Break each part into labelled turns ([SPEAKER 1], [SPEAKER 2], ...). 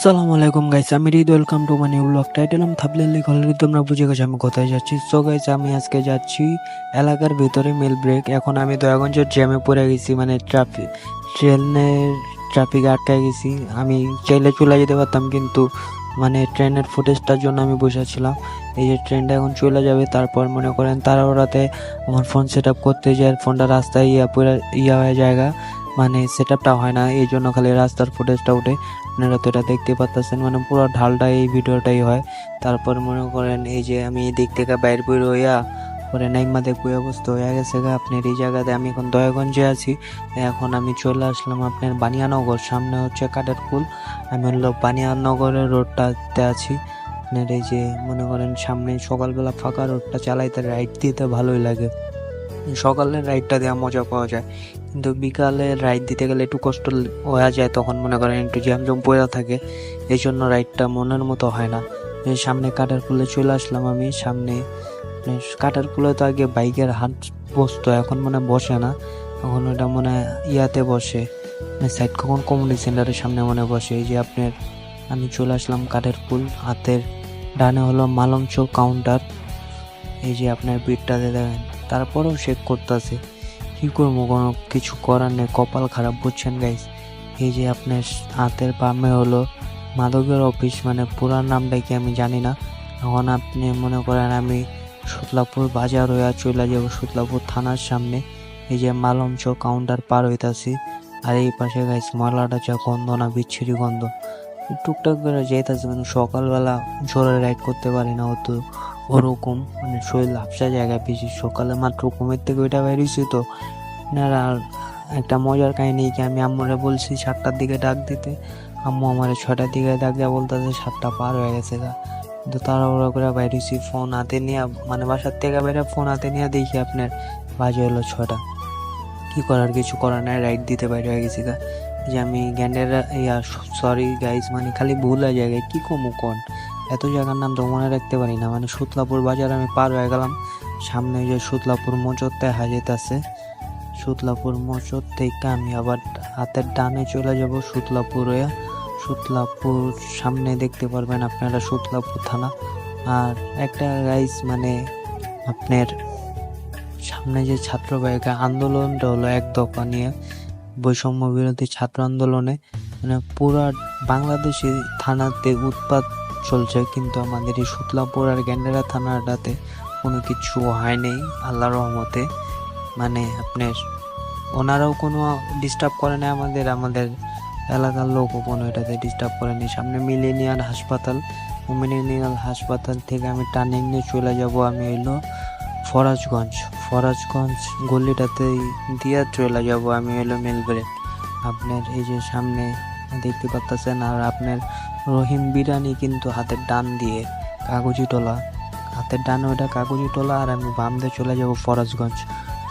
[SPEAKER 1] আসসালামু আলাইকুম গাইস, আমি Rid. Welcome to my new blog. Title আমি থাবলে লিখলে তোমরা বুঝে গেছো আমি কোথায় যাচ্ছি। সো গাইস, আমি আজকে যাচ্ছি এলাকার ভিতরে মিল ব্রেক। এখন আমি দয়াগঞ্জের জ্যামে পড়ে গেছি, মানে ট্রেনের ট্রাফিকে আটকে গেছি। আমি চাইলে চলে যেতে পারতাম, কিন্তু মানে ট্রেনের ফুটেজটার জন্য আমি বসেছিলাম। এই যে ট্রেনটা এখন চলে যাবে, তারপর মনে করেন তাড়াহুড়াতে আমার ফোন সেট আপ করতে যায়, ফোনটা রাস্তায় ইয়া হয়ে জায়গা, মানে সেট আপটা হয় না, এই জন্য খালি রাস্তার ফুটেজটা উঠে। আপনারা তো এটা দেখতে পাচ্ছেন, মানে পুরো ঢালটা এই ভিডিওটাই হয়। তারপর মনে করেন এই যে আমি এই দিক থেকে বাইর বই রইয়া পরে নাইমা দেখবো অবস্থা হয়ে গেছে গা। আপনার এই জায়গাতে আমি এখন দয়াগঞ্জে আছি। এখন আমি চলে আসলাম আপনার বানিয়ানগর, সামনে হচ্ছে কাঠেরপুল। আমি হলো বানিয়ানগরের রোডটাতে আছি। আপনার এই যে মনে করেন সামনে সকালবেলা ফাঁকা রোডটা চালাইতে রাইড দিতে ভালোই লাগে। সকালের রাইডটা দেওয়া মজা পাওয়া যায়, কিন্তু বিকালে রাইড দিতে গেলে একটু কষ্ট হয়ে যায়। তখন মনে করেন একটু জ্যাম পড়ে থাকে, এই জন্য রাইডটা মনের মতো হয় না। এই সামনে কাটারপুলে চলে আসলাম আমি। সামনে কাটারপুলে তো আগে বাইকের হাট বসতো, এখন মনে বসে না। এখন ওটা মনে ইয়াতে বসে, সাইড কখন কমিউনিটি সেন্টারের সামনে মনে বসে। এই যে আপনার আমি চলে আসলাম কাটারপুল। হাতের ডানে হলো মালঞ্চ কাউন্টার। এই যে আপনার বিটটাতে দেখেন, তারপরেও চেক করতেছে। কি করবো, কোনো কিছু করার নেই, কপাল খারাপ, বুঝছেন গাইস। এই যে আপনার হাতের বামে হলো মাদকের অফিস, মানে পুরা নামটা কি আমি জানি না। এখন আপনি মনে করেন আমি সুতলাপুর বাজার হইয়া চলে যাবো সুতলাপুর থানার সামনে। এই যে মালঞ্চ কাউন্টার পার হইতাছি, আর এই পাশে গাইস ময়লাটা যা গন্ধ না, বিচ্ছিরি গন্ধ। টুকটাক করে যেতেছে, মানে সকালবেলা জোরে রাইড করতে পারি না অত, ওরকম মানে শরীর লাফসা জায়গায় বেশি। সকালে মাত্র ঘুমের থেকে ওইটা বেরিয়েছি তো। আর একটা মজার কাহিনী কি, আমি আম্মুরে বলছি 7টার দিকে ডাক দিতে, আম্মু আমার 6টার দিকে ডাক দেওয়া বলতেছে 7টা পার হয়ে গেছে গা। কিন্তু তাড়াহুড়া করে বেরিয়েছি ফোন হাতে নিয়ে, মানে বাসার থেকে বেরে ফোন হাতে নিয়ে দেখি আপনার বাজে হলো 6টা। কি করার, কিছু করার নাই, রাইড দিতে বাইরে হয়ে গেছি গা। যে আমি জ্ঞানের ইয়া সরি গাইজ, মানে খালি ভুল হয়ে জায়গায় কি কমু কোন, এত জায়গার নাম তো মনে রাখতে পারি না। মানে সুতলাপুর বাজার আমি পার হয়ে গেলাম, সামনে যে সুতলাপুর মোচরতে হাজিত আছে। সুতলাপুর মোচর থেকে আমি আবার হাতের ডানে চলে যাব সুতলাপুর হয়ে। সুতলাপুর সামনে দেখতে পারবেন আপনারা সুতলাপুর থানা। আর একটা গাইজ, মানে আপনার সামনে যে ছাত্র ভাইকা আন্দোলনটা হলো এক দফা নিয়ে, বৈষম্য বিরোধী ছাত্র আন্দোলনে, মানে পুরা বাংলাদেশি থানাতে উৎপাত চলছে, কিন্তু আমাদের এই সুতলাপুর আর গ্যান্ডারা থানাটাতে কোনো কিছু হয়নি আল্লাহর রহমতে। মানে আপনার ওনারাও কোনো ডিস্টার্ব করে না, আমাদের এলাকার লোকও কোনো এটাতে ডিস্টার্ব করেনি। সামনে মিলেনিয়াল হাসপাতাল থেকে আমি টার্নিং নিয়ে চলে যাব। আমি এলো ফরাজগঞ্জ গলিটাতে দিয়া চলে যাব আমি এলো মেলবেড়ে। আপনার এই যে সামনে দেখতে পাচ্ছেন, আর আপনার রহিম বিরানি কিন্তু হাতের ডান দিয়ে কাগজি টোলা, হাতের ডানে ওটা কাগজি টোলা, আর আমি বাম দিয়ে চলে যাব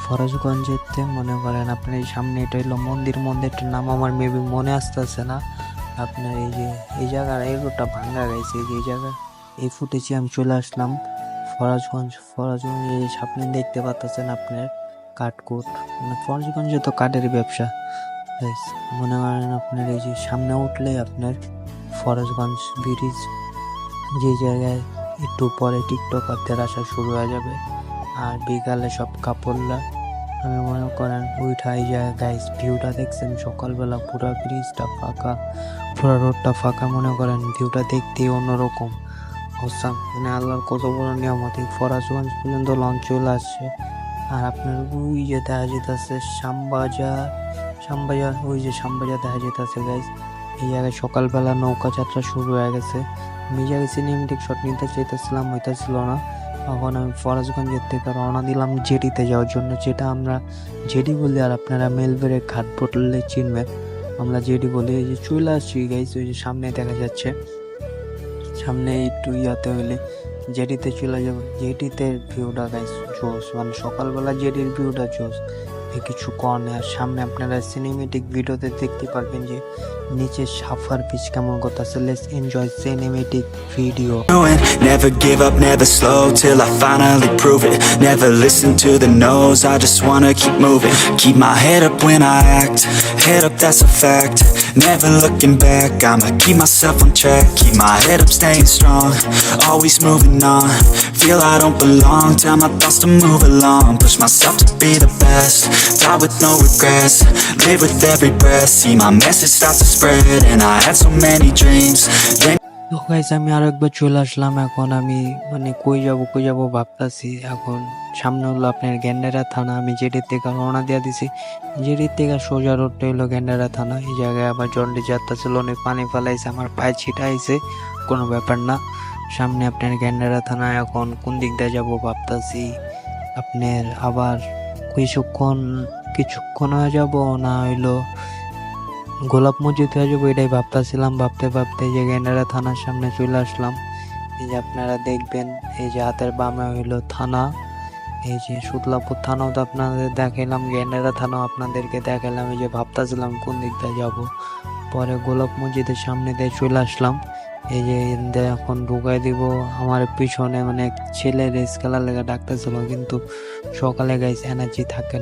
[SPEAKER 1] ফরাজগঞ্জেতে। মনে করেন আপনার এই সামনে এটা হলো মন্দিরটার নাম আমার মেবি মনে আসতেছে না। আপনার এই যে এই জায়গার এই রোডটা ভাঙ্গা গেছে, এই যে এই জায়গা এই ফুটেজে আমি চলে আসলাম ফরাজগঞ্জ। এই সামনে দেখতে পাচ্ছেন আপনার কাঠকুট, মানে ফরাজগঞ্জে তো কাঠের ব্যবসা। মনে করেন আপনার এই যে সামনে উঠলে আপনার ফরাজগঞ্জ ব্রিজ, যে জায়গায় একটু পরে টিকটকারদের আসা শুরু হয়ে যাবে। আর বিকালে সব কাপড়লা আমি মনে করেন ওইটাই যায় গাইস। ভিউটা দেখছেন সকালবেলা, পুরো ব্রিজটা ফাঁকা, পুরো রোডটা ফাঁকা। মনে করেন ভিউটা দেখতেই অন্যরকম অসাম, মানে আল্লাহর কত বড় নিয়ামত। এই ফরাজগঞ্জ পর্যন্ত লঞ্চ চলে আসছে। আর আপনার ওই যে দেখা যেতেছে শ্যামবাজার, ওই যে শ্যামবাজার দেখা যেতেছে গাইস। এই জায়গায় সকালবেলা নৌকা যাত্রা শুরু হয়ে গেছে। আমি জায়গায় সিনেমেটিক শট নিতে চাইতেছিলাম, হইতেছিল না। তখন আমি ফরাজগঞ্জের থেকে রওনা দিলাম জেডিতে যাওয়ার জন্য, যেটা আমরা জেডি বলি, আর আপনারা মেলবেড়ে ঘাট বললে চিনবেন, আমরা জেডি বলি। এই যে চলে আসছি গাইস, ওই যে সামনে দেখা যাচ্ছে, সামনে একটু ইয়াতে হইলে জেডিতে চলে যাবো। জেডিতে ভিউটা গাইস জোস, মানে সকালবেলা জেডির ভিউটা জোস। কিছু কর্নে আর সামনে আপনারা সিনেমেটিক ভিডিওতে দেখতে পারবেন যে নিচে সাফার পিচ কেমন করতেছে। Let's enjoy cinematic video.
[SPEAKER 2] Never give up, never slow till I finally prove it. Never listen to the no's, I just wanna keep moving. Keep my head up when I act, head up that's a fact. Never looking back, I'ma keep myself on track. Keep my head up staying strong, always moving on. Feel I don't belong, tell my thoughts to move along. Push myself to be the best, die with no regrets. Live with every breath, see my message start to spread. And I had so many dreams, then
[SPEAKER 1] তো guys আমি আরো একবার চলে আসলাম। এখন আমি মানে কই যাব ভাবতাছি। এখন সামনে হলো আপনার গেন্ডারা থানা। আমি জেডির থেকে রওনা দিয়ে দিছি। জেডির থেকে সোজা রোডটা হলো গেন্ডারা থানা। এই জায়গায় আবার জন্ডি যাত্রা ছিল, অনেক পানি ফেলাইছে, আমার পায়ে ছিটাইছে, কোনো ব্যাপার না। সামনে আপনার গেন্ডারা থানা। এখন কোন দিক দিয়ে যাবো ভাবতাছি। আপনার আবার কিছুক্ষণ হয়ে যাব না হইলো গোলাপ মসজিদ হয়ে যাবো, এটাই ভাবতেছিলাম। ভাবতে যে গেন্ডারা থানার সামনে চলে আসলাম। এই যে আপনারা দেখবেন, এই যে হাতের বামে হইলো থানা। এই যে সুতলাপুর থানাও তো আপনাদের দেখাইলাম, গেন্ডারা থানাও আপনাদেরকে দেখাইলাম। এই যে ভাবতেছিলাম কোন দিক দিয়ে যাবো। পরে গোলাপ মসজিদের সামনে দিয়ে চলে আসলাম। এই যে এখন ঢুকাই দিব। আমার পিছনে মানে এক ছেলে রেস খেলার লেগে ডাকতেছিল, কিন্তু সকালে গাইস এনার্জি থাকে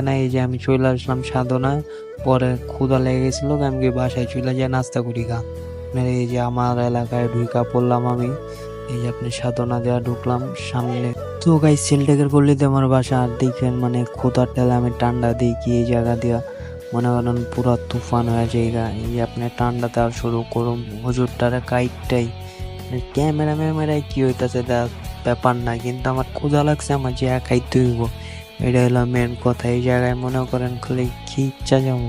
[SPEAKER 1] না, এই যে আমি চলে আসলাম সাধনা। পরে ক্ষুধা লেগে গেছিল, আমি বাসায় চলে যাই নাস্তা করি গা। এই যে আমার এলাকায় ঢুকা পড়লাম আমি। এই যে আপনি সাধনা দেওয়া ঢুকলাম সামনে। তো গাইস সিলটেকের গলিতে আমার বাসা। আর দেখেন মানে ক্ষুধার টেলে আমি ঠান্ডা দিই কি এই জায়গা দিয়া মনে করেন পুরো তুফান হয়ে জায়গা। এই যে আপনি ঠান্ডা দেওয়া শুরু করুন হুজুরটারে কাইটটাই ক্যামেরায় কি হইতাছে ব্যাপার না, কিন্তু আমার ক্ষুধা লাগছে, আমার যে খাইতে হইব, এটা হলো মেন কথা। এই জায়গায় মনে করেন খালি কি ইচ্ছা যাবো।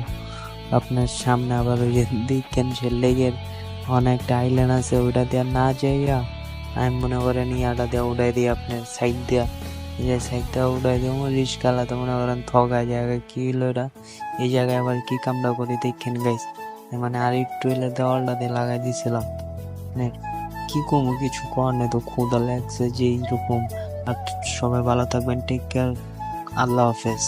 [SPEAKER 1] আপনার সামনে আবার ওই যে দেখেন সে লেগের অনেকটা আইল্যান্ড আছে, ওইটা দিয়ে না যাইয়া আমি মনে করেন ইয়াটা দিয়ে উঠাই দিই, আপনার সাইড দিয়া যে সাইডটা উঠাই দেবো রিস্কালা। তো মনে করেন থগা জায়গায় কি হলো এটা, এই জায়গায় আবার কি কামড়া করি দেখেন গাইস। মানে আর একটু এলে দেওয়ালটা দিয়ে লাগাই দিয়েছিলাম। মানে কি কমু, কিছু করার নেই, তো ক্ষুধা লাগছে যে এইরকম। আর সবাই ভালো থাকবেন, টেক কেয়ার, আল্লাহ হাফেজ।